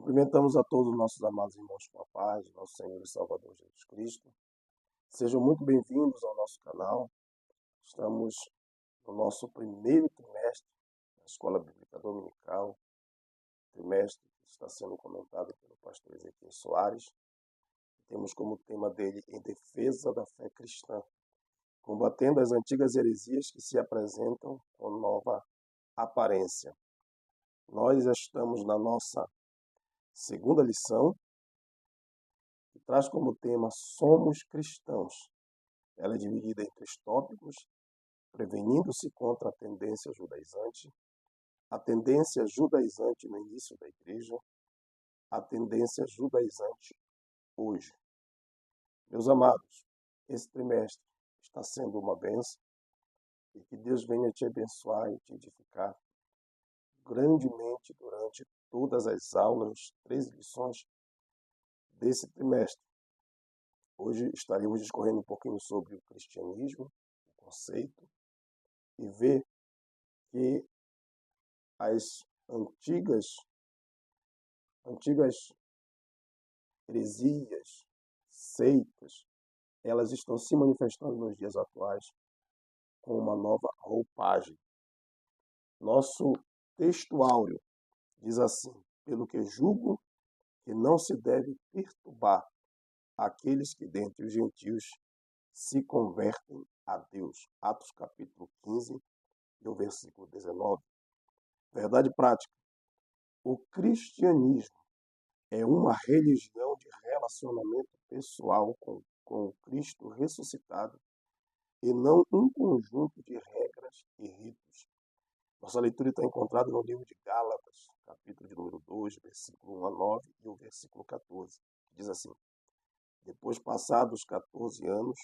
Cumprimentamos a todos os nossos amados irmãos com a paz de nosso Senhor e Salvador Jesus Cristo. Sejam muito bem-vindos ao nosso canal. Estamos no nosso primeiro trimestre da Escola Bíblica Dominical, trimestre que está sendo comentado pelo pastor Ezequiel Soares. Temos como tema dele Em Defesa da Fé Cristã, combatendo as antigas heresias que se apresentam com nova aparência. Nós estamos na nossa segunda lição, que traz como tema Somos Cristãos. Ela é dividida em 3 tópicos: prevenindo-se contra a tendência judaizante, a tendência judaizante no início da igreja, a tendência judaizante hoje. Meus amados, esse trimestre está sendo uma bênção e que Deus venha te abençoar e te edificar grandemente durante todas as aulas, 13 lições desse trimestre. Hoje estaremos discorrendo um pouquinho sobre o cristianismo, o conceito, e ver que as antigas heresias, seitas, elas estão se manifestando nos dias atuais com uma nova roupagem. Nosso texto áureo diz assim: pelo que julgo que não se deve perturbar aqueles que dentre os gentios se convertem a Deus. Atos capítulo 15, do versículo 19. Verdade prática. O cristianismo é uma religião de relacionamento pessoal com o Cristo ressuscitado e não um conjunto de regras e ritos. Nossa leitura está encontrada no livro de Gálatas, capítulo de número 2, versículo 1 a 9 e o versículo 14, que diz assim: depois passados 14 anos,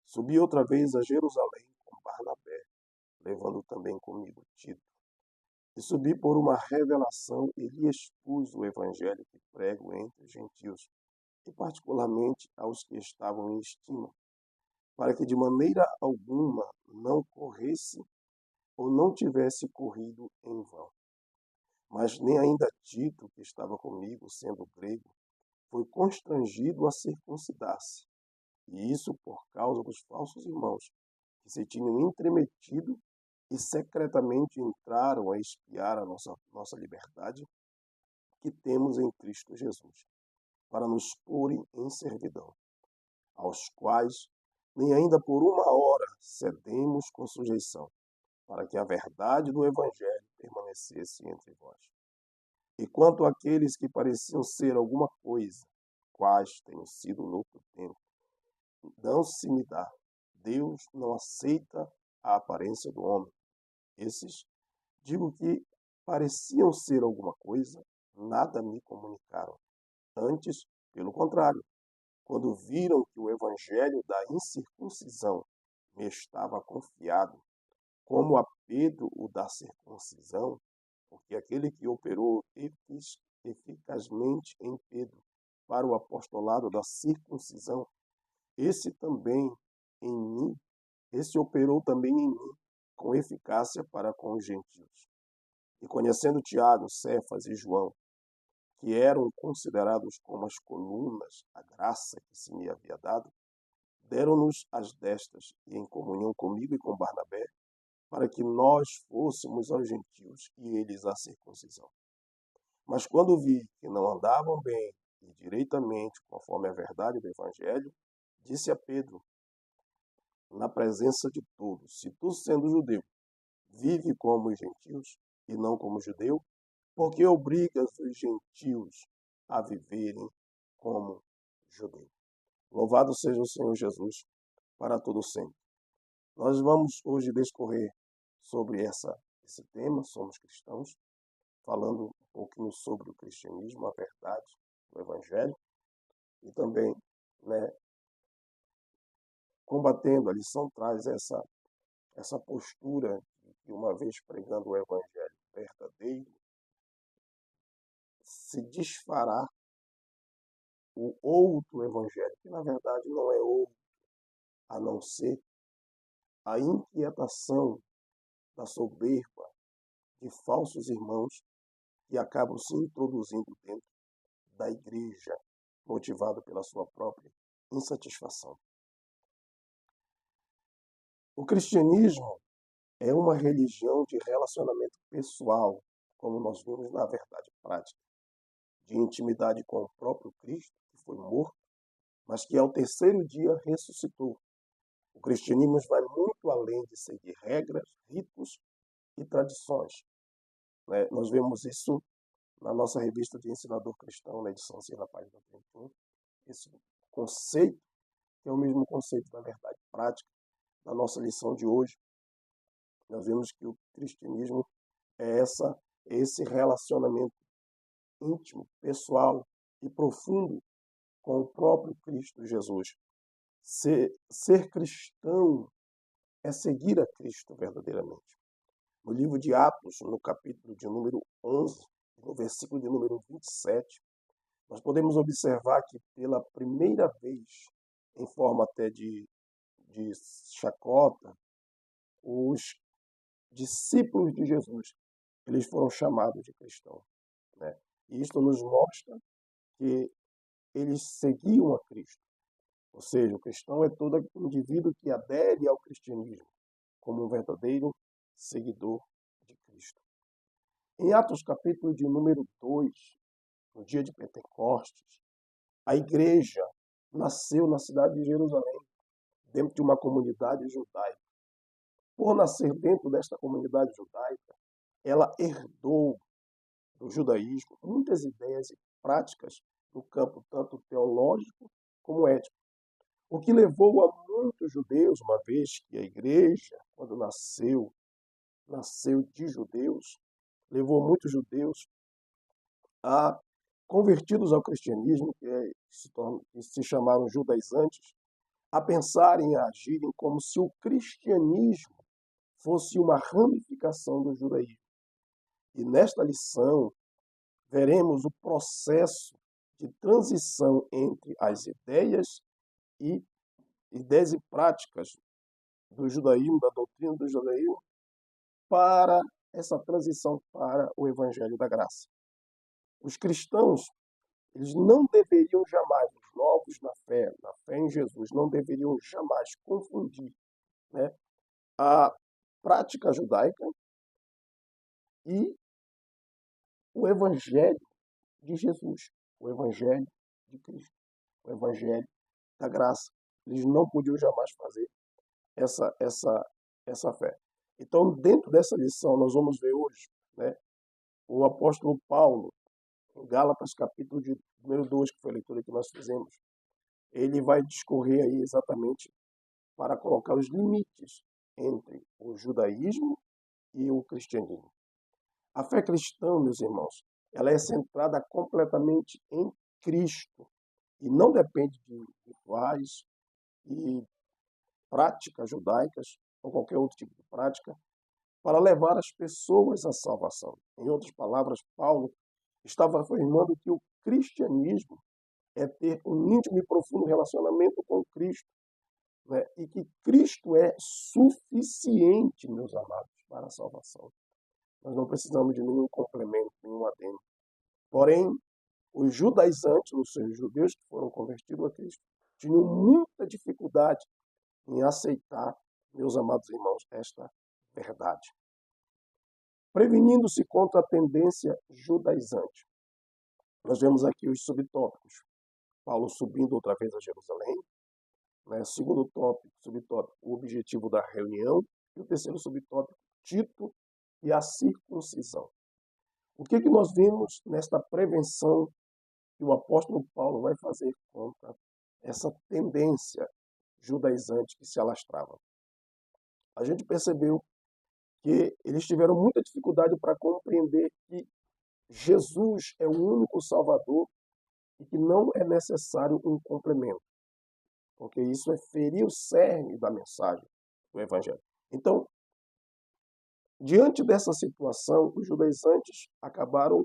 subi outra vez a Jerusalém com Barnabé, levando também comigo Tito. E subi por uma revelação e lhe expus o evangelho que prego entre os gentios, e particularmente aos que estavam em estima, para que de maneira alguma não corresse ou não tivesse corrido em vão. Mas nem ainda Tito, que estava comigo, sendo grego, foi constrangido a circuncidar-se, e isso por causa dos falsos irmãos, que se tinham intrometido e secretamente entraram a espiar a nossa liberdade que temos em Cristo Jesus, para nos porem em servidão, aos quais nem ainda por uma hora cedemos com sujeição, para que a verdade do Evangelho permanecesse entre vós. E quanto àqueles que pareciam ser alguma coisa, quais tenham sido no outro tempo, não se me dá. Deus não aceita a aparência do homem. Esses, digo que pareciam ser alguma coisa, nada me comunicaram. Antes, pelo contrário, quando viram que o evangelho da incircuncisão me estava confiado, como a Pedro o da circuncisão, porque aquele que operou eficazmente em Pedro para o apostolado da circuncisão, esse operou também em mim com eficácia para com os gentios. E conhecendo Tiago, Cefas e João, que eram considerados como as colunas, a graça que se me havia dado, deram-nos as destas, e em comunhão comigo e com Barnabé, para que nós fôssemos aos gentios e eles à circuncisão. Mas quando vi que não andavam bem e direitamente conforme a verdade do Evangelho, disse a Pedro, na presença de todos: se tu, sendo judeu, vive como os gentios e não como judeu, porque obrigas os gentios a viverem como judeu. Louvado seja o Senhor Jesus para todo sempre. Nós vamos hoje discorrer sobre esse tema, somos cristãos, falando um pouquinho sobre o cristianismo, a verdade do Evangelho, e também, combatendo, a lição traz essa postura de que, uma vez pregando o Evangelho verdadeiro, se desfará o outro Evangelho, que na verdade não é outro, a não ser a inquietação da soberba de falsos irmãos que acabam se introduzindo dentro da igreja, motivado pela sua própria insatisfação. O cristianismo é uma religião de relacionamento pessoal, como nós vimos na verdade prática, de intimidade com o próprio Cristo, que foi morto, mas que ao terceiro dia ressuscitou. O cristianismo vai muito além de seguir regras, ritos e tradições, né? Nós vemos isso na nossa revista de Ensinador Cristão, na edição 6, na página 31. Esse conceito, que é o mesmo conceito da verdade prática, da nossa lição de hoje. Nós vemos que o cristianismo é esse relacionamento íntimo, pessoal e profundo com o próprio Cristo Jesus. Ser cristão é seguir a Cristo verdadeiramente. No livro de Atos, no capítulo de número 11, no versículo de número 27, nós podemos observar que pela primeira vez, em forma até de chacota, os discípulos de Jesus, eles foram chamados de cristãos, né? E isto nos mostra que eles seguiam a Cristo. Ou seja, o cristão é todo indivíduo que adere ao cristianismo como um verdadeiro seguidor de Cristo. Em Atos capítulo de número 2, no dia de Pentecostes, a igreja nasceu na cidade de Jerusalém, dentro de uma comunidade judaica. Por nascer dentro desta comunidade judaica, ela herdou do judaísmo muitas ideias e práticas no campo tanto teológico como ético. O que levou a muitos judeus, uma vez que a igreja, quando nasceu de judeus, levou muitos judeus a convertidos ao cristianismo, que se chamaram judaizantes, a pensarem e a agirem como se o cristianismo fosse uma ramificação do judaísmo. E nesta lição, veremos o processo de transição entre as ideias e práticas do judaísmo, da doutrina do judaísmo, para essa transição para o evangelho da graça. Os cristãos, eles não deveriam jamais, os novos na fé em Jesus, não deveriam jamais confundir, né, a prática judaica e o evangelho de Jesus, o evangelho de Cristo, o evangelho da graça. Eles não podiam jamais fazer essa fé. Então, dentro dessa lição, nós vamos ver hoje, né, o apóstolo Paulo, em Gálatas, capítulo de número 2, que foi a leitura que nós fizemos, ele vai discorrer aí exatamente para colocar os limites entre o judaísmo e o cristianismo. A fé cristã, meus irmãos, ela é centrada completamente em Cristo e não depende de rituais e práticas judaicas ou qualquer outro tipo de prática para levar as pessoas à salvação. Em outras palavras, Paulo estava afirmando que o cristianismo é ter um íntimo e profundo relacionamento com Cristo, né? E que Cristo é suficiente, meus amados, para a salvação. Nós não precisamos de nenhum complemento, nenhum adendo. Porém, os judaizantes, ou seja, os judeus que foram convertidos a Cristo, tinham muita dificuldade em aceitar, meus amados irmãos, esta verdade. Prevenindo-se contra a tendência judaizante. Nós vemos aqui os subtópicos. Paulo subindo outra vez a Jerusalém, né? Segundo subtópico, o objetivo da reunião. E o terceiro subtópico, Tito e a circuncisão. O que nós vimos nesta prevenção que o apóstolo Paulo vai fazer contra essa tendência judaizante que se alastrava? A gente percebeu que eles tiveram muita dificuldade para compreender que Jesus é o único Salvador e que não é necessário um complemento, porque isso é ferir o cerne da mensagem do Evangelho. Então, diante dessa situação, os judaizantes acabaram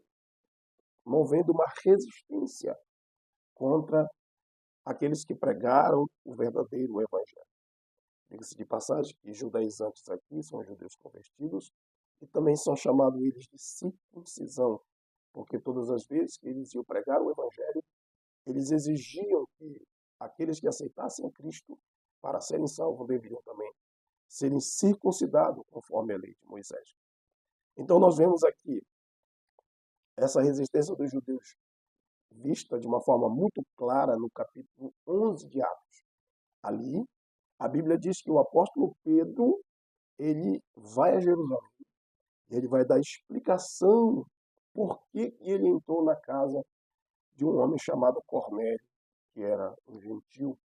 movendo uma resistência contra aqueles que pregaram o verdadeiro Evangelho. Diga-se de passagem que judaizantes aqui são judeus convertidos e também são chamados eles de circuncisão, porque todas as vezes que eles iam pregar o evangelho, eles exigiam que aqueles que aceitassem a Cristo para serem salvos deveriam também serem circuncidados conforme a lei de Moisés. Então nós vemos aqui essa resistência dos judeus vista de uma forma muito clara no capítulo 11 de Atos. Ali, a Bíblia diz que o apóstolo Pedro, ele vai a Jerusalém, ele vai dar explicação por que ele entrou na casa de um homem chamado Cornélio, que era um gentil.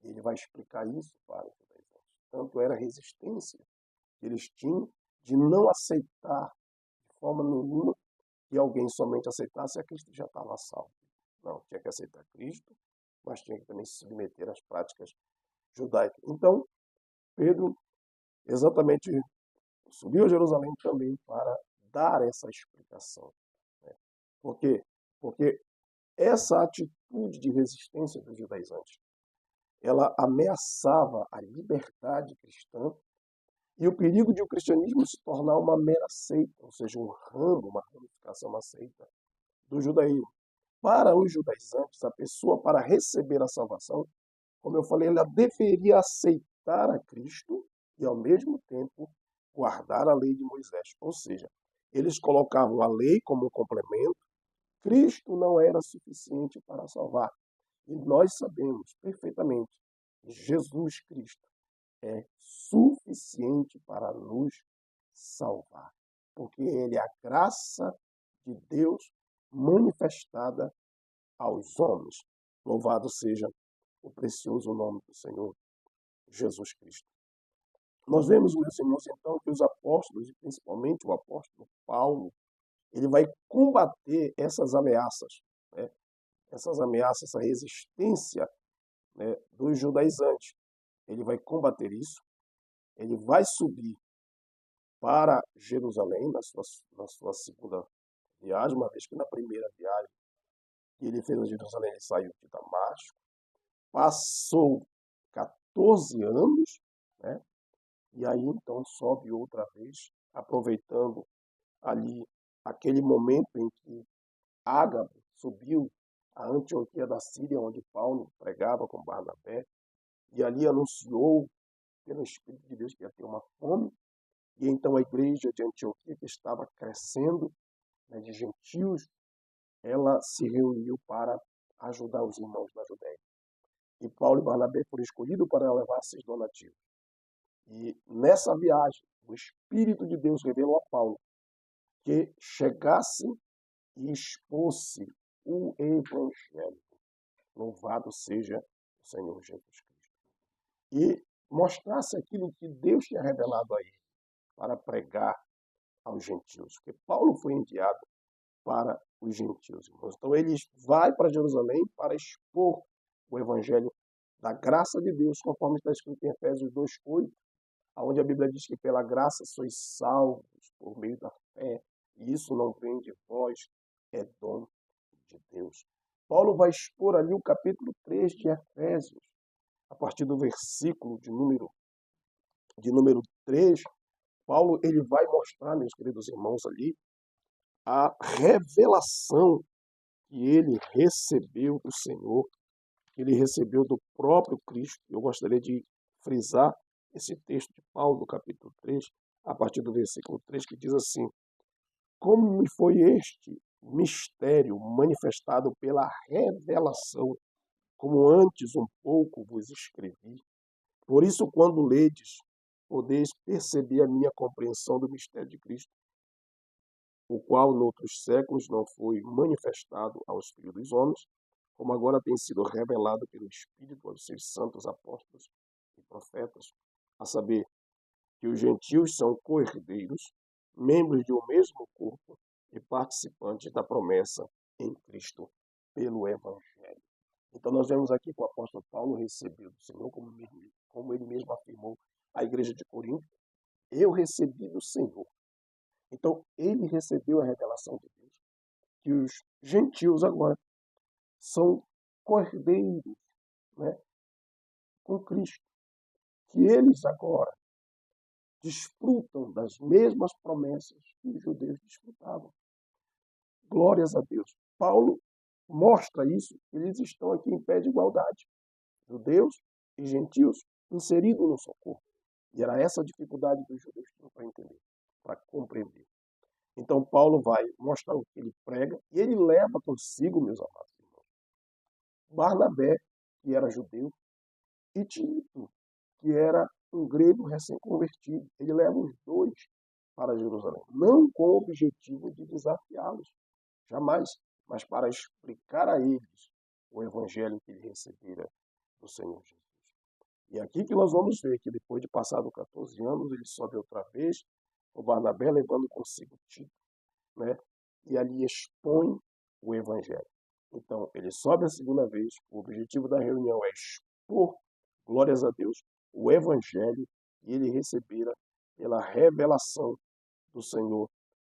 Ele vai explicar isso para os judeus. Tanto era a resistência que eles tinham de não aceitar de forma nenhuma que alguém somente aceitasse a Cristo já estava salvo. Não, tinha que aceitar Cristo, mas tinha que também se submeter às práticas judaicas. Então, Pedro exatamente subiu a Jerusalém também para dar essa explicação. Né? Por quê? Porque essa atitude de resistência dos judaizantes, ela ameaçava a liberdade cristã e o perigo de o cristianismo se tornar uma mera seita, ou seja, um ramo, uma ramificação, uma seita do judaísmo. Para os judaizantes, a pessoa, para receber a salvação, como eu falei, ela deveria aceitar a Cristo e, ao mesmo tempo, guardar a lei de Moisés. Ou seja, eles colocavam a lei como um complemento. Cristo não era suficiente para salvar. E nós sabemos perfeitamente que Jesus Cristo é suficiente para nos salvar. Porque ele é a graça de Deus manifestada aos homens. Louvado seja o precioso nome do Senhor Jesus Cristo. Nós vemos, meus irmãos, então, que os apóstolos, e principalmente o apóstolo Paulo, ele vai combater essas ameaças, né? Essas ameaças, essa resistência, né, dos judaizantes. Ele vai combater isso, ele vai subir para Jerusalém na sua segunda viagem, uma vez que na primeira viagem que ele fez a Jerusalém, ele saiu de Damasco, passou 14 anos, né? E aí então sobe outra vez, aproveitando ali aquele momento em que Ágabo subiu a Antioquia da Síria, onde Paulo pregava com Barnabé, e ali anunciou pelo Espírito de Deus que ia ter uma fome, e então a igreja de Antioquia, que estava crescendo, né, de gentios, ela se reuniu para ajudar os irmãos da Judéia. E Paulo e Barnabé foram escolhidos para levar esses donativos. E nessa viagem, o Espírito de Deus revelou a Paulo que chegasse e expôsse o Evangelho. Louvado seja o Senhor Jesus Cristo. E mostrasse aquilo que Deus tinha revelado a ele para pregar aos gentios. Porque Paulo foi enviado para os gentios, irmãos. Então ele vai para Jerusalém para expor o Evangelho da graça de Deus, conforme está escrito em Efésios 2:8, onde a Bíblia diz que pela graça sois salvos por meio da fé, e isso não vem de vós, é dom de Deus. Paulo vai expor ali o capítulo 3 de Efésios, a partir do versículo de número 3, Paulo ele vai mostrar, meus queridos irmãos, ali a revelação que ele recebeu do Senhor, que ele recebeu do próprio Cristo. Eu gostaria de frisar esse texto de Paulo, do capítulo 3, a partir do versículo 3, que diz assim: como me foi este mistério manifestado pela revelação, como antes um pouco vos escrevi. Por isso, quando ledes, podeis perceber a minha compreensão do mistério de Cristo, o qual noutros séculos não foi manifestado aos filhos dos homens, como agora tem sido revelado pelo Espírito aos seus santos apóstolos e profetas, a saber, que os gentios são co-herdeiros, membros de um mesmo corpo e participantes da promessa em Cristo pelo Evangelho. Então nós vemos aqui que o apóstolo Paulo recebeu do Senhor, como ele mesmo afirmou à igreja de Corinto, eu recebi do Senhor. Então ele recebeu a revelação de Deus, que os gentios agora são co-herdeiros, né, com Cristo, que eles agora desfrutam das mesmas promessas que os judeus desfrutavam. Glórias a Deus. Paulo mostra isso, eles estão aqui em pé de igualdade. Judeus e gentios inseridos no seu corpo. E era essa a dificuldade dos judeus para entender, para compreender. Então Paulo vai mostrar o que ele prega e ele leva consigo, meus amados irmãos, Barnabé, que era judeu, e Tito, que era um grego recém-convertido. Ele leva os dois para Jerusalém, não com o objetivo de desafiá-los, jamais, mas para explicar a eles o evangelho que ele recebera do Senhor Jesus. E aqui que nós vamos ver que depois de passado 14 anos, ele sobe outra vez, o Barnabé levando consigo Tito, né? E ali expõe o evangelho. Então, ele sobe a segunda vez, o objetivo da reunião é expor, glórias a Deus, o evangelho que ele recebera pela revelação do Senhor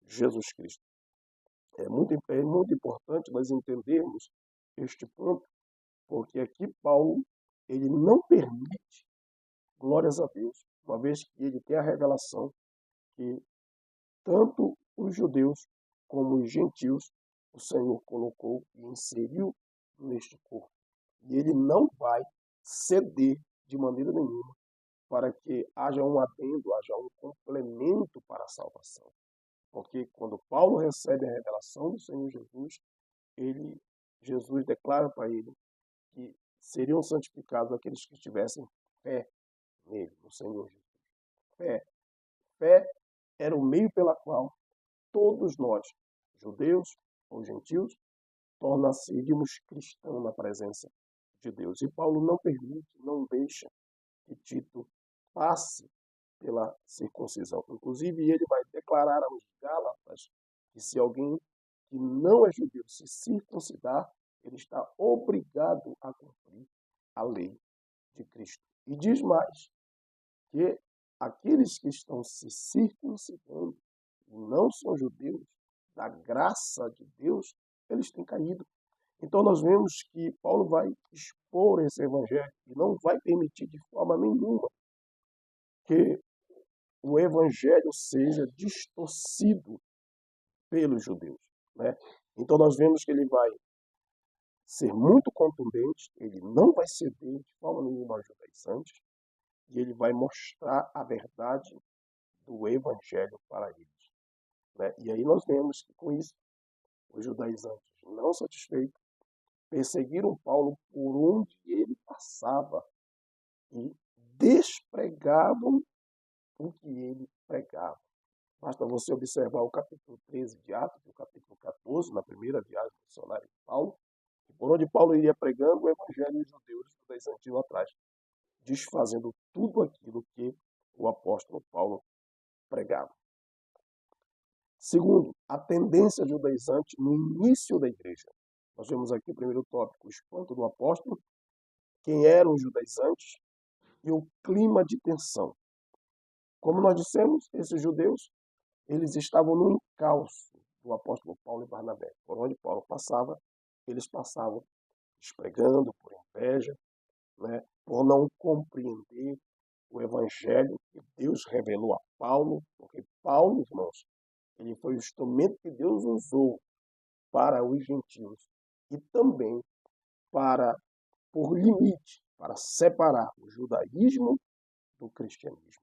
Jesus Cristo. É muito importante nós entendermos este ponto, porque aqui Paulo, ele não permite, glórias a Deus, uma vez que ele tem a revelação que tanto os judeus como os gentios o Senhor colocou e inseriu neste corpo. E ele não vai ceder de maneira nenhuma para que haja um adendo, haja um complemento para a salvação. Porque quando Paulo recebe a revelação do Senhor Jesus, Jesus declara para ele que seriam santificados aqueles que tivessem fé nele, no Senhor Jesus. Fé era o meio pela qual todos nós, judeus ou gentios, tornaríamos cristãos na presença de Deus. E Paulo não permite, não deixa que Tito passe pela circuncisão. Inclusive, ele vai declarar aos Gálatas que se alguém que não é judeu se circuncidar, ele está obrigado a cumprir a lei de Cristo. E diz mais, que aqueles que estão se circuncidando e não são judeus, da graça de Deus, eles têm caído. Então nós vemos que Paulo vai expor esse evangelho e não vai permitir de forma nenhuma que o evangelho seja distorcido pelos judeus, né? Então nós vemos que ele vai ser muito contundente, ele não vai ceder de forma nenhuma aos judaizantes e ele vai mostrar a verdade do evangelho para eles, né? E aí nós vemos que com isso os judaizantes, não satisfeitos, perseguiram Paulo por onde ele passava e despregavam o que ele pregava. Basta você observar o capítulo 13 de Atos, o capítulo 14, na primeira viagem missionária de Paulo, e por onde Paulo iria pregando o evangelho dos judeus antigos atrás, desfazendo tudo aquilo que o apóstolo Paulo pregava. Segundo, a tendência judaizante no início da igreja. Nós vemos aqui o primeiro tópico, o espanto do apóstolo, quem eram os judaizantes e o clima de tensão. Como nós dissemos, esses judeus, eles estavam no encalço do apóstolo Paulo e Barnabé. Por onde Paulo passava, eles passavam despregando por inveja, né, por não compreender o evangelho que Deus revelou a Paulo, porque Paulo, irmãos, ele foi o instrumento que Deus usou para os gentios e também por limite, para separar o judaísmo do cristianismo,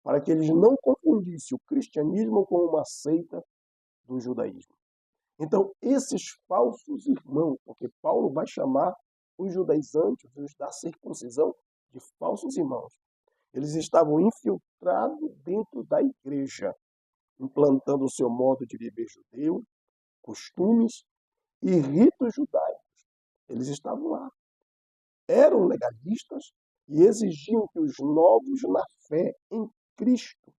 para que eles não confundissem o cristianismo com uma seita do judaísmo. Então, esses falsos irmãos, porque Paulo vai chamar os judaizantes, os da circuncisão, de falsos irmãos, eles estavam infiltrados dentro da igreja, implantando o seu modo de viver judeu, costumes e ritos judaicos. Eles estavam lá. Eram legalistas e exigiam que os novos na fé em Cristo,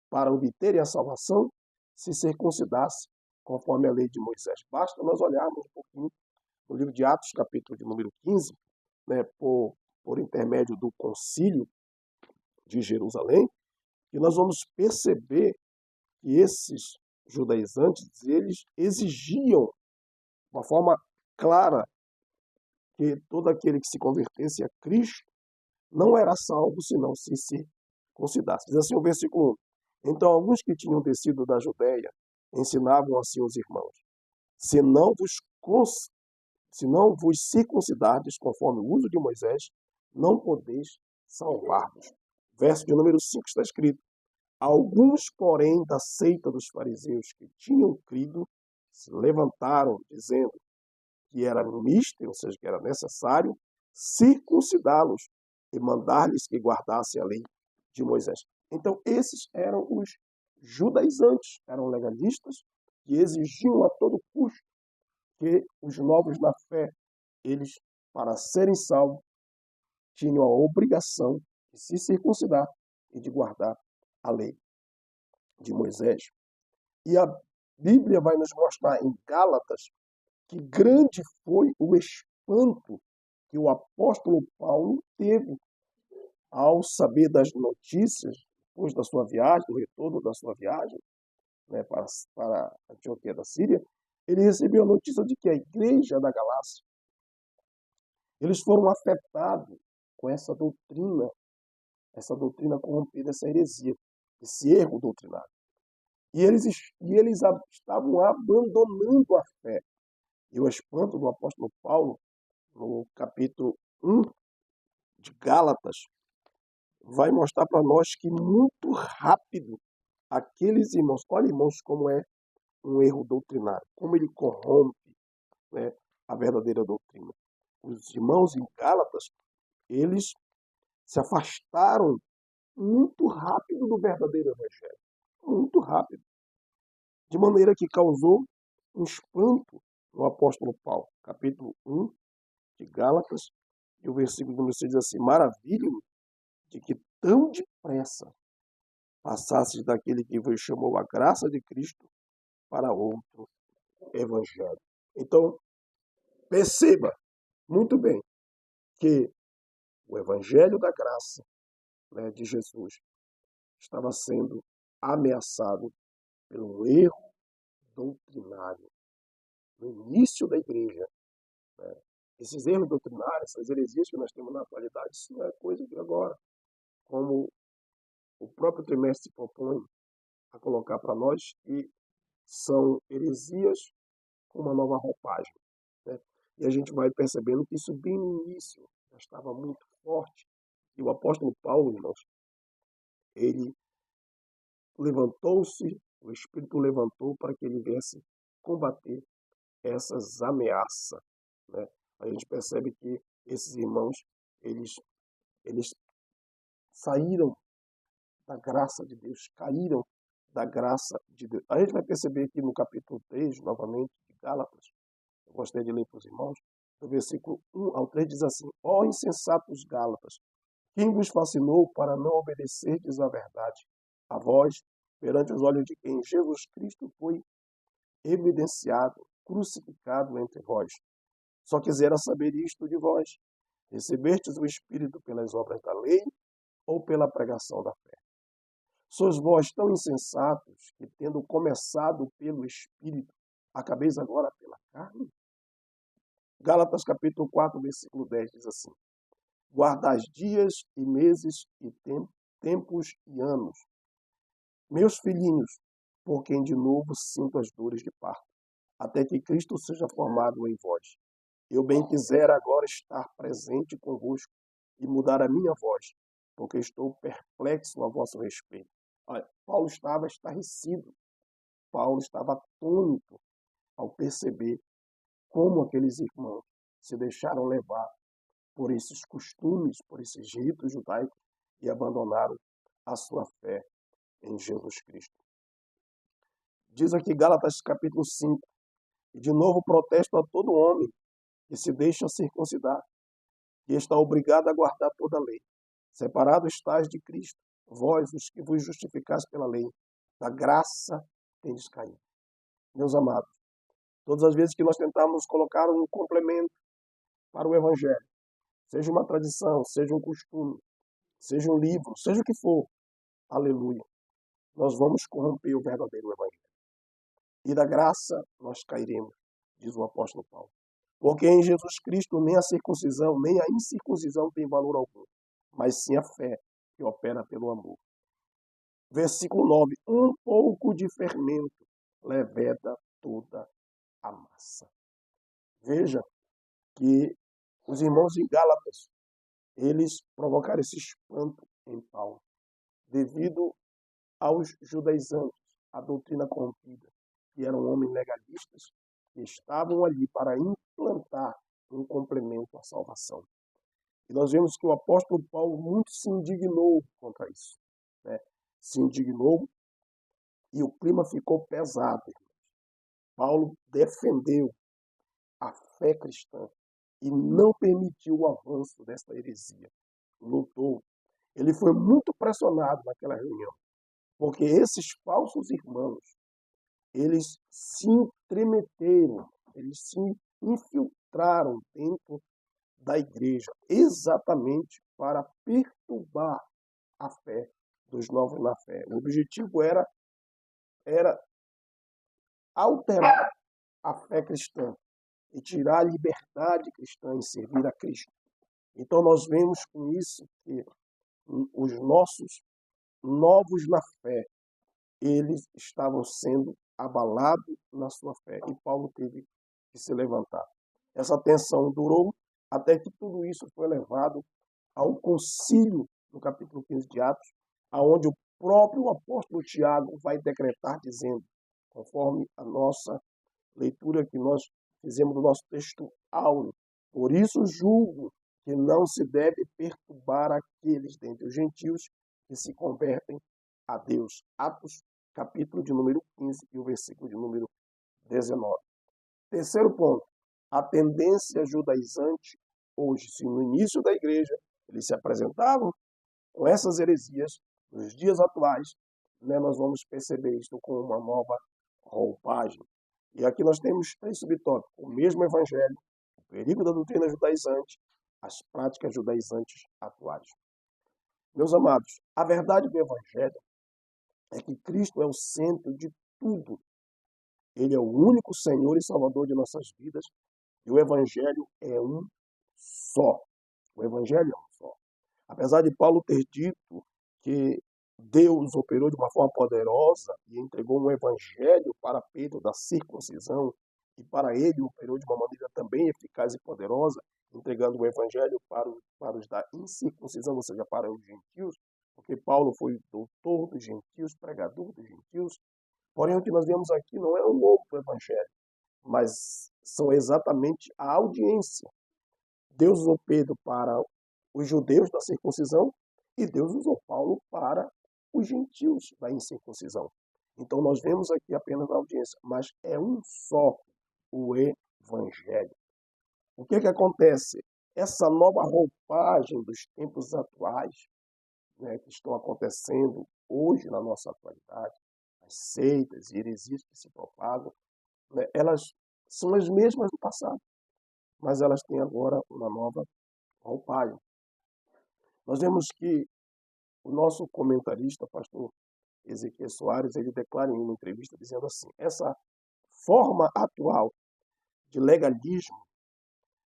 para obterem a salvação, se circuncidassem conforme a lei de Moisés. Basta nós olharmos um pouquinho no livro de Atos, capítulo de número 15, né, por intermédio do concílio de Jerusalém, e nós vamos perceber que esses judaizantes, eles exigiam, de uma forma clara, que todo aquele que se convertesse a Cristo não era salvo senão se circuncidasse. Diz assim o versículo 1. Então, alguns que tinham descido da Judéia ensinavam assim os irmãos: Se não vos circuncidardes conforme o uso de Moisés, não podeis salvar-vos. Verso de número 5 está escrito: alguns, porém, da seita dos fariseus que tinham crido, se levantaram, dizendo que era mister, ou seja, que era necessário circuncidá-los e mandar-lhes que guardassem a lei de Moisés. Então, esses eram os judaizantes, eram legalistas, que exigiam a todo custo que os novos na fé, eles, para serem salvos, tinham a obrigação de se circuncidar e de guardar a lei de Moisés. E a Bíblia vai nos mostrar em Gálatas que grande foi o espanto que o apóstolo Paulo teve ao saber das notícias, depois da sua viagem, do retorno da sua viagem, né, para a Antioquia da Síria. Ele recebeu a notícia de que a igreja da Galácia, eles foram afetados com essa doutrina corrompida, essa heresia, esse erro doutrinário. E eles estavam abandonando a fé. E o espanto do apóstolo Paulo, no capítulo 1 de Gálatas, vai mostrar para nós que muito rápido aqueles irmãos, olha irmãos, como é um erro doutrinário, como ele corrompe, né, a verdadeira doutrina. Os irmãos em Gálatas, eles se afastaram muito rápido do verdadeiro evangelho, muito rápido, de maneira que causou um espanto no apóstolo Paulo, capítulo 1 de Gálatas, e o versículo número 6 diz assim: maravilha-me de que tão depressa passasses daquele que vos chamou a graça de Cristo para outro evangelho. Então, perceba muito bem que o evangelho da graça, né, de Jesus estava sendo ameaçado pelo erro doutrinário no início da igreja. Né? Esses erros doutrinários, essas heresias que nós temos na atualidade, isso não é coisa de agora. Como o próprio trimestre propõe a colocar para nós, que são heresias com uma nova roupagem. Né? E a gente vai percebendo que isso bem no início já estava muito forte. E o apóstolo Paulo, irmãos, ele levantou-se, o Espírito levantou para que ele viesse combater essas ameaças. Né? A gente percebe que esses irmãos, eles saíram da graça de Deus, caíram da graça de Deus. A gente vai perceber aqui no capítulo 3, novamente, de Gálatas, eu gostaria de ler para os irmãos, do versículo 1 ao 3 diz assim: ó insensatos Gálatas, quem vos fascinou para não obedecerdes à verdade? A vós, perante os olhos de quem Jesus Cristo foi evidenciado, crucificado entre vós. Só quisera saber isto de vós: recebestes o Espírito pelas obras da lei ou pela pregação da fé? Sois vós tão insensatos que, tendo começado pelo Espírito, acabeis agora pela carne? Gálatas capítulo 4, versículo 10 diz assim: guardai dias e meses e tempos e anos, meus filhinhos, por quem de novo sinto as dores de parto, até que Cristo seja formado em vós. Eu bem quisera agora estar presente convosco e mudar a minha voz, porque estou perplexo a vosso respeito. Olha, Paulo estava estarrecido, Paulo estava atônito ao perceber como aqueles irmãos se deixaram levar por esses costumes, por esses ritos judaicos e abandonaram a sua fé em Jesus Cristo. Diz aqui Gálatas capítulo 5, e de novo protesto a todo homem que se deixa circuncidar, que está obrigado a guardar toda a lei. Separado estáis de Cristo, vós, os que vos justificais pela lei, da graça tendes caído. Meus amados, todas as vezes que nós tentamos colocar um complemento para o Evangelho, seja uma tradição, seja um costume, seja um livro, seja o que for, aleluia, nós vamos corromper o verdadeiro Evangelho. E da graça nós cairemos, diz o apóstolo Paulo. Porque em Jesus Cristo nem a circuncisão, nem a incircuncisão tem valor algum, mas sim a fé que opera pelo amor. Versículo 9. Um pouco de fermento leveda toda a massa. Veja que os irmãos em Gálatas, eles provocaram esse espanto em Paulo, devido aos judaizantes, a doutrina corrompida, que eram homens legalistas, que estavam ali para implantar um complemento à salvação. E nós vemos que o apóstolo Paulo muito se indignou contra isso, né? Se indignou e o clima ficou pesado. Paulo defendeu a fé cristã e não permitiu o avanço desta heresia. Lutou. Ele foi muito pressionado naquela reunião, porque esses falsos irmãos, eles se entremeteram, eles se infiltraram dentro da igreja, exatamente para perturbar a fé dos novos na fé. O objetivo era alterar a fé cristã e tirar a liberdade cristã em servir a Cristo. Então nós vemos com isso que os nossos novos na fé, eles estavam sendo abalados na sua fé. E Paulo teve que se levantar. Essa tensão durou até que tudo isso foi levado ao concílio, no capítulo 15 de Atos, aonde o próprio apóstolo Tiago vai decretar, dizendo, conforme a nossa leitura que nós fizemos do nosso texto áureo, por isso julgo que não se deve perturbar aqueles dentre os gentios que se convertem a Deus. Atos, capítulo de número 15 e o versículo de número 19. Terceiro ponto, a tendência judaizante hoje, se no início da igreja eles se apresentavam com essas heresias, nos dias atuais, né, nós vamos perceber isso com uma nova roupagem. E aqui nós temos 3 subtópicos: o mesmo evangelho, o perigo da doutrina judaizante, as práticas judaizantes atuais. Meus amados, a verdade do evangelho é que Cristo é o centro de tudo. Ele é o único Senhor e Salvador de nossas vidas, e o evangelho é um só. O evangelho é um só. Apesar de Paulo ter dito que Deus operou de uma forma poderosa e entregou um evangelho para Pedro da circuncisão, e para ele operou de uma maneira também eficaz e poderosa, entregando o evangelho para os da incircuncisão, ou seja, para os gentios, porque Paulo foi doutor dos gentios, pregador dos gentios. Porém, o que nós vemos aqui não é um novo evangelho, mas são exatamente a audiência. Deus usou Pedro para os judeus da circuncisão e Deus usou Paulo para os gentios da incircuncisão. Então nós vemos aqui apenas a audiência, mas é um só o evangelho. O que acontece? Essa nova roupagem dos tempos atuais, né, que estão acontecendo hoje na nossa atualidade, as seitas e heresias que se propagam, né, elas são as mesmas do passado, mas elas têm agora uma nova roupagem. Nós vemos que o nosso comentarista, pastor Ezequiel Soares, ele declara em uma entrevista dizendo assim: essa forma atual de legalismo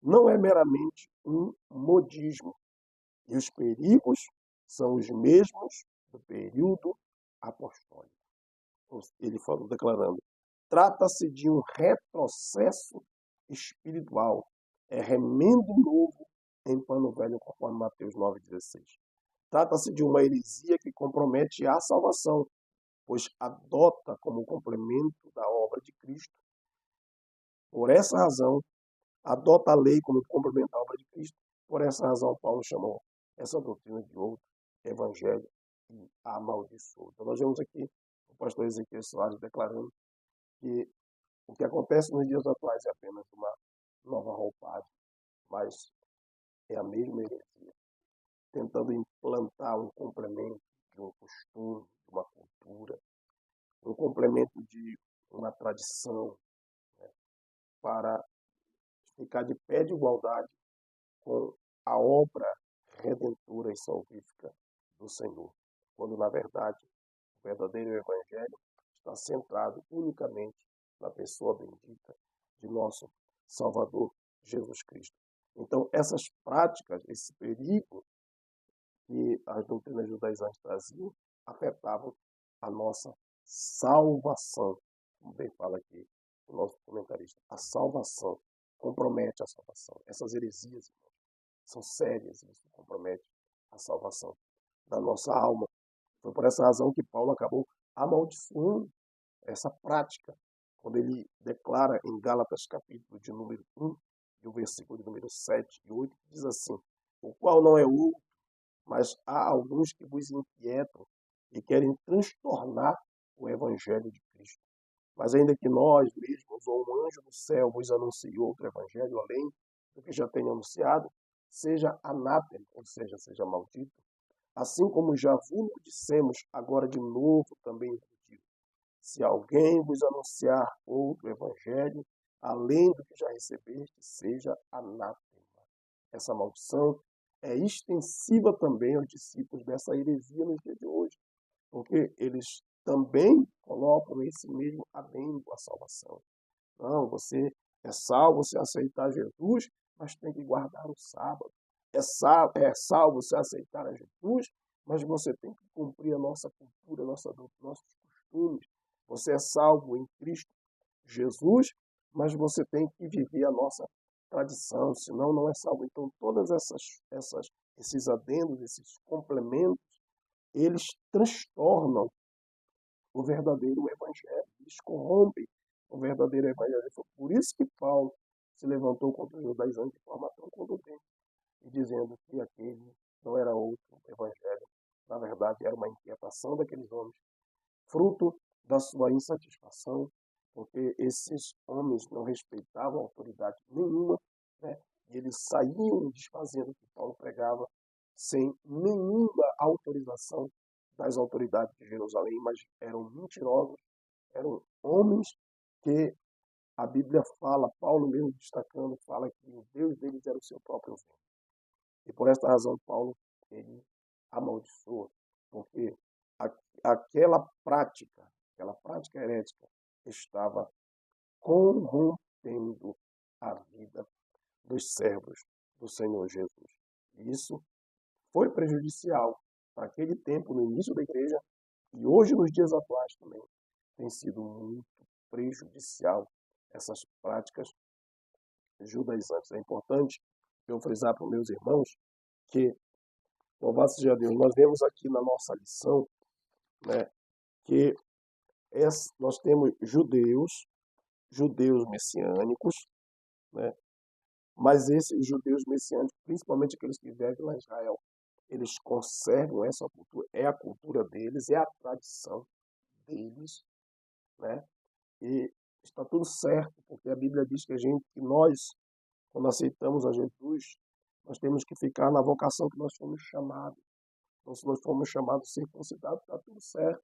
não é meramente um modismo, e os perigos são os mesmos do período apostólico. Ele falou, declarando: trata-se de um retrocesso espiritual, é remendo novo em pano velho, conforme Mateus 9,16. Trata-se de uma heresia que compromete a salvação, pois adota como complemento da obra de Cristo. Por essa razão, adota a lei como complemento da obra de Cristo. Por essa razão, Paulo chamou essa doutrina de outro evangelho e a amaldiçoou. Então, nós vemos aqui o pastor Ezequiel Soares declarando que o que acontece nos dias atuais é apenas uma nova roupagem, mas é a mesma heresia, tentando implantar um complemento de um costume, de uma cultura, um complemento de uma tradição, né, para ficar de pé de igualdade com a obra redentora e salvífica do Senhor, quando na verdade o verdadeiro evangelho está centrado unicamente na pessoa bendita de nosso Salvador Jesus Cristo. Então, essas práticas, esse perigo que as doutrinas judaizantes traziam, afetavam a nossa salvação, como bem fala aqui o nosso comentarista, a salvação, compromete a salvação. Essas heresias, irmãos, são sérias, isso compromete a salvação da nossa alma. Foi por essa razão que Paulo acabou amaldiçoando essa prática, quando ele declara em Gálatas capítulo de número 1, e o versículo de número 7 e 8, que diz assim: o qual não é outro, mas há alguns que vos inquietam e querem transtornar o evangelho de Cristo. Mas ainda que nós mesmos, ou um anjo do céu, vos anuncie outro evangelho além do que já tenho anunciado, seja anátema, ou seja, seja maldito. Assim como já vos dissemos, agora de novo também vos digo: se alguém vos anunciar outro evangelho, além do que já recebeste, seja anátema. Essa maldição é extensiva também aos discípulos dessa heresia no dia de hoje, porque eles também colocam esse mesmo adendo à salvação. Não, você é salvo se aceitar Jesus, mas tem que guardar o sábado. É salvo se aceitar a Jesus, mas você tem que cumprir a nossa cultura, nossos costumes. Você é salvo em Cristo Jesus, mas você tem que viver a nossa tradição, senão não é salvo. Então, todas esses adendos, esses complementos, eles transtornam o verdadeiro evangelho, eles corrompem o verdadeiro evangelho. Foi por isso que Paulo se levantou contra os judaizantes de forma tão contundente, e dizendo que aquele não era outro evangelho. Na verdade, era uma inquietação daqueles homens, fruto da sua insatisfação, porque esses homens não respeitavam autoridade nenhuma, né? E eles saíam desfazendo o que Paulo pregava sem nenhuma autorização das autoridades de Jerusalém, mas eram mentirosos, eram homens que a Bíblia fala, Paulo mesmo destacando, fala que o Deus deles era o seu próprio vento. E por esta razão, Paulo, ele amaldiçoa, porque aquela prática herética, estava corrompendo a vida dos servos do Senhor Jesus. E isso foi prejudicial para aquele tempo, no início da igreja, e hoje, nos dias atuais também, tem sido muito prejudicial essas práticas judaizantes. É importante eu frisar para os meus irmãos que, louvado seja Deus, nós vemos aqui na nossa lição, né, que nós temos judeus messiânicos, né, mas esses judeus messiânicos, principalmente aqueles que vivem lá em Israel, eles conservam essa cultura, é a cultura deles, é a tradição deles, né? E está tudo certo, porque a Bíblia diz que nós, quando aceitamos a Jesus, nós temos que ficar na vocação que nós fomos chamados. Então, se nós fomos chamados circuncidados, está tudo certo.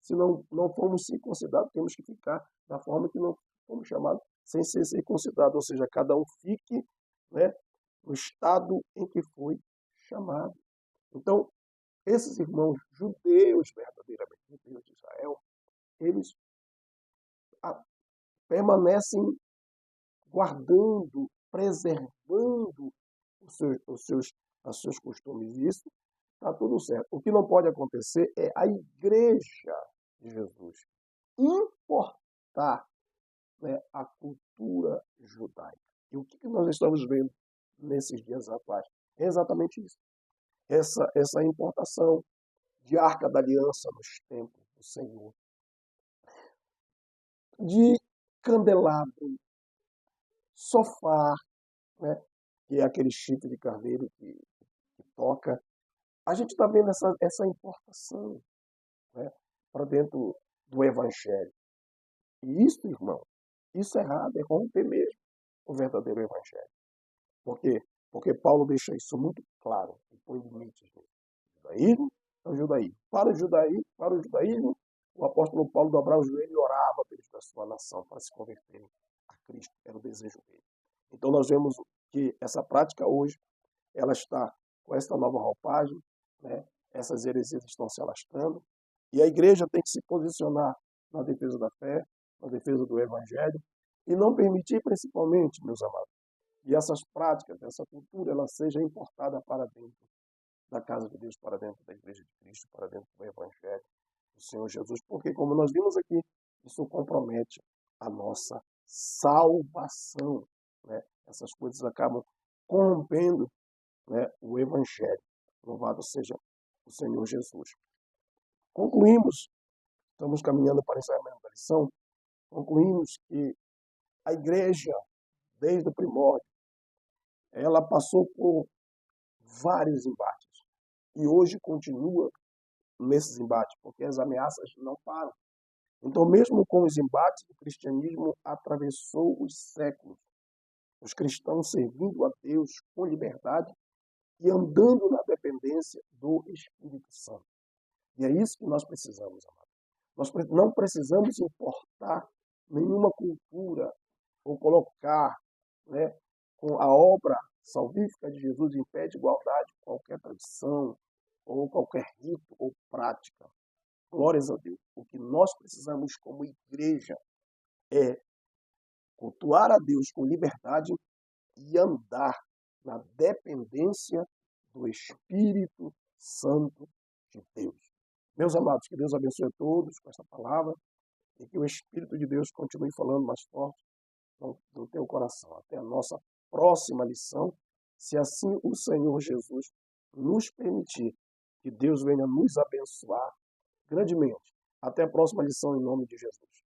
Se não fomos circuncidados, temos que ficar da forma que não fomos chamados, sem ser circuncidado. Ou seja, cada um fique, né, no estado em que foi chamado. Então, esses irmãos judeus, verdadeiramente judeus de Israel, eles permanecem guardando, preservando os seus costumes. Isso está tudo certo. O que não pode acontecer é a igreja de Jesus importar, né, a cultura judaica. E o que nós estamos vendo nesses dias atuais? É exatamente isso. Essa importação de Arca da Aliança nos templos do Senhor, de candelabro, sofá, né, que é aquele chifre de carneiro que toca. A gente está vendo essa importação, né, para dentro do Evangelho. E isso, irmão, isso é errado, é romper mesmo o verdadeiro Evangelho. Por quê? Porque Paulo deixa isso muito claro e põe limites no judaísmo ao judaísmo. Para o judaísmo, o apóstolo Paulo dobrava o joelho e orava pelos da sua nação para se converterem a Cristo. Era o desejo dele. Então nós vemos que essa prática hoje, ela está com essa nova roupagem, né? Essas heresias estão se alastrando, e a igreja tem que se posicionar na defesa da fé, na defesa do evangelho, e não permitir, principalmente, meus amados, que essas práticas, essa cultura, ela seja importada para dentro da casa de Deus, para dentro da igreja de Cristo, para dentro do evangelho do Senhor Jesus, porque, como nós vimos aqui, isso compromete a nossa salvação, né? Essas coisas acabam corrompendo, né, o Evangelho. Louvado seja o Senhor Jesus. Concluímos, estamos caminhando para o encerramento da lição, concluímos que a igreja, desde o primórdio, ela passou por vários embates e hoje continua nesses embates, porque as ameaças não param. Então, mesmo com os embates, o cristianismo atravessou os séculos, os cristãos servindo a Deus com liberdade e andando na dependência do Espírito Santo. E é isso que nós precisamos, amado. Nós não precisamos importar nenhuma cultura ou colocar, né, com a obra salvífica de Jesus em pé de igualdade qualquer tradição ou qualquer rito ou prática. Glórias a Deus. O que nós precisamos como igreja é cultuar a Deus com liberdade e andar na dependência do Espírito Santo de Deus. Meus amados, que Deus abençoe a todos com essa palavra e que o Espírito de Deus continue falando mais forte no teu coração. Até a nossa próxima lição, se assim o Senhor Jesus nos permitir. Que Deus venha nos abençoar grandemente. Até a próxima lição em nome de Jesus.